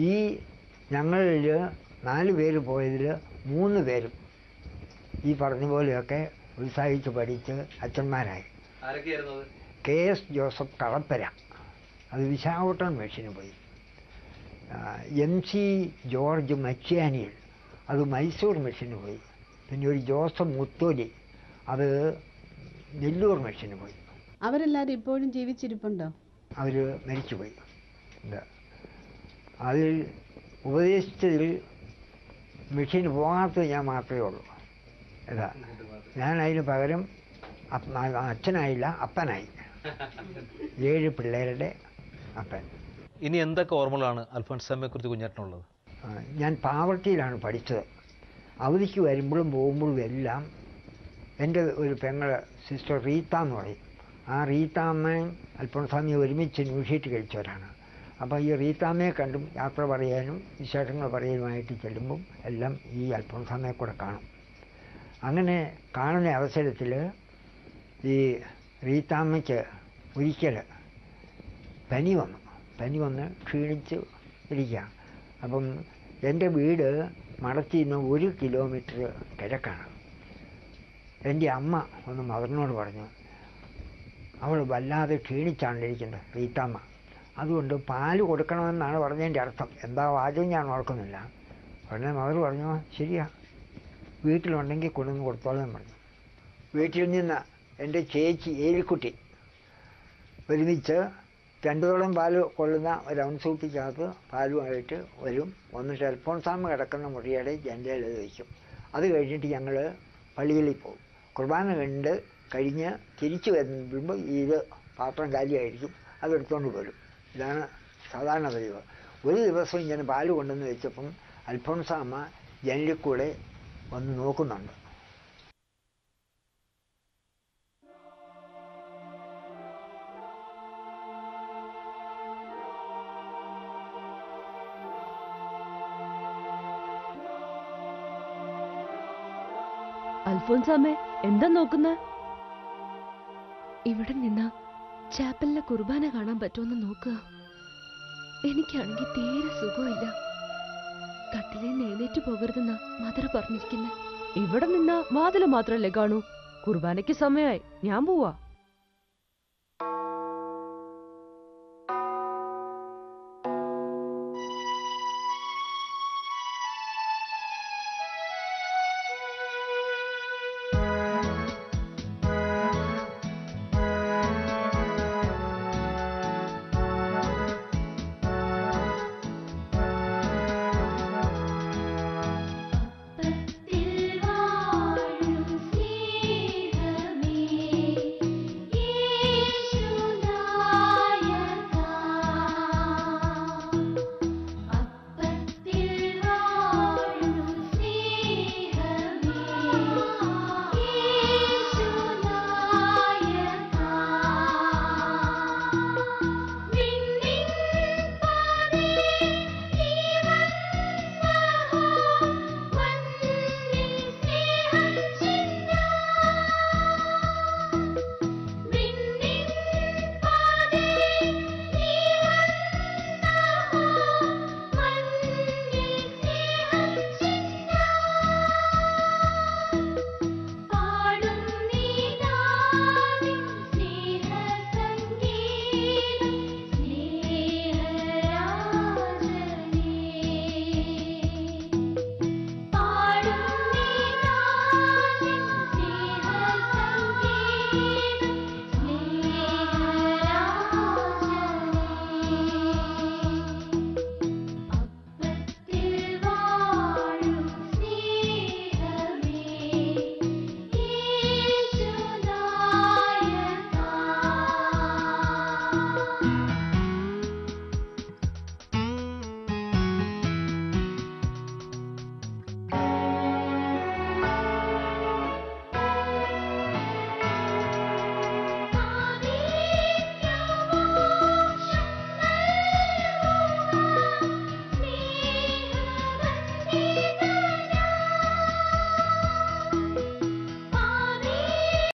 ഈ ഞങ്ങളിൽ 4 പേര് പോയതിൽ 3 പേരും ഈ പറഞ്ഞ പോലെയൊക്കെ ഉത്സാഹിച്ച് പഠിച്ച് അച്ഛന്മാരായി. KS ജോസഫ് കളപ്പര, അത് വിശാഖപട്ടണം മെഷീന് പോയി. MC ജോർജ് മച്ചിയാനിയിൽ, അത് മൈസൂർ മെഷീന് പോയി. പിന്നെ ഒരു ജോസഫ് മുത്തോലി, അത് നെല്ലൂർ മെഷീന് പോയി. അവരെല്ലാവരും ഇപ്പോഴും ജീവിച്ചിരിപ്പുണ്ടോ? അവർ മരിച്ചുപോയി. അതിൽ ഉപദേശിച്ചതിൽ മെഷീന് പോകാത്തത് ഞാൻ മാത്രമേ ഉള്ളൂ. ഇതാ ഞാൻ അതിന് പകരം അച്ഛനായില്ല, അപ്പനായി. 7 പിള്ളേരുടെ അപ്പൻ. ഇനി എന്തൊക്കെ ഓർമ്മകളാണ് അൽഫോൻസാമ്മയെ കുറിച്ച് കുഞ്ഞേട്ടനുള്ളത്? ഞാൻ പാവർട്ടിയിലാണ് പഠിച്ചത്. അവധിക്ക് വരുമ്പോഴും പോകുമ്പോഴും എല്ലാം എൻ്റെ ഒരു പെങ്ങള് സിസ്റ്റർ റീത്ത എന്ന് പറയും. ആ റീത്താമ്മയും അൽഫോൻസാമ്മയും ഒരുമിച്ച് ന്യൂഷീറ്റ് കഴിച്ചവരാണ്. അപ്പോൾ ഈ റീത്താമ്മയെ കണ്ടും യാത്ര പറയാനും വിശേഷങ്ങൾ പറയാനുമായിട്ട് ചെല്ലുമ്പം എല്ലാം ഈ അൽഫോൻസാമ്മയെ കൂടെ കാണും. അങ്ങനെ കാണുന്ന അവസരത്തിൽ ഈ റീത്താമ്മയ്ക്ക് ഒരിക്കൽ പനി വന്ന് ക്ഷീണിച്ച് ഇരിക്കുക. അപ്പം എൻ്റെ വീട് മടത്തിൽ നിന്ന് 1 കിലോമീറ്റർ കിഴക്കാണ്. എൻ്റെ അമ്മ ഒന്ന് മദറിനോട് പറഞ്ഞു, അവൾ വല്ലാതെ ക്ഷീണിച്ചാണ്ടിരിക്കുന്നത് റീത്താമ്മ, അതുകൊണ്ട് പാല് കൊടുക്കണമെന്നാണ് പറഞ്ഞതിൻ്റെ അർത്ഥം. എന്താ വാചകം ഞാൻ ഓർക്കുന്നില്ല. ഉടനെ മദർ പറഞ്ഞു, ശരിയാ, വീട്ടിലുണ്ടെങ്കിൽ കൊണ്ടുവന്ന് കൊടുത്തോളാൻ പറഞ്ഞു. വീട്ടിൽ നിന്ന് എൻ്റെ ചേച്ചി ഏലിക്കുട്ടി ഒരുമിച്ച് 2 തോളം പാല് കൊള്ളുന്ന ഒരു ഔൺസൂട്ടിക്കകത്ത് പാലുമായിട്ട് വരും. വന്നിട്ട് അൽഫോൻസാമ്മ കിടക്കുന്ന മുറിയുടെ ജനലിൽ വയ്ക്കും. അത് കഴിഞ്ഞിട്ട് ഞങ്ങൾ പള്ളിയിൽ പോകും. കുർബാന കഴിഞ്ഞ് തിരിച്ചു വരുമ്പോൾ ഇത് പാത്രം കാലിയായിരിക്കും, അതെടുത്തുകൊണ്ട് വരും. ഇതാണ് സാധാരണ പതിവ്. ഒരു ദിവസം ഇങ്ങനെ പാല് കൊണ്ടുവന്ന് വെച്ചപ്പം അൽഫോൻസാമ്മ ജനലിൽ കൂടെ വന്ന് നോക്കുന്നുണ്ട്. അൽഫോൻസാമ്മേ, എന്താ നോക്കുന്ന? ഇവിടെ നിന്ന് ചാപ്പലിലെ കുർബാന കാണാൻ പറ്റുമെന്ന് നോക്കുക. എനിക്കാണെങ്കിൽ തീരെ സുഖമില്ല. കട്ടിലേന്ന് എഴുന്നേറ്റ് പോകരുതെന്നാ മദർ പറഞ്ഞിരിക്കുന്നത്. ഇവിടെ നിന്ന വാതില് മാത്രല്ലേ കാണൂ. കുർബാനയ്ക്ക് സമയമായി, ഞാൻ പോവാ.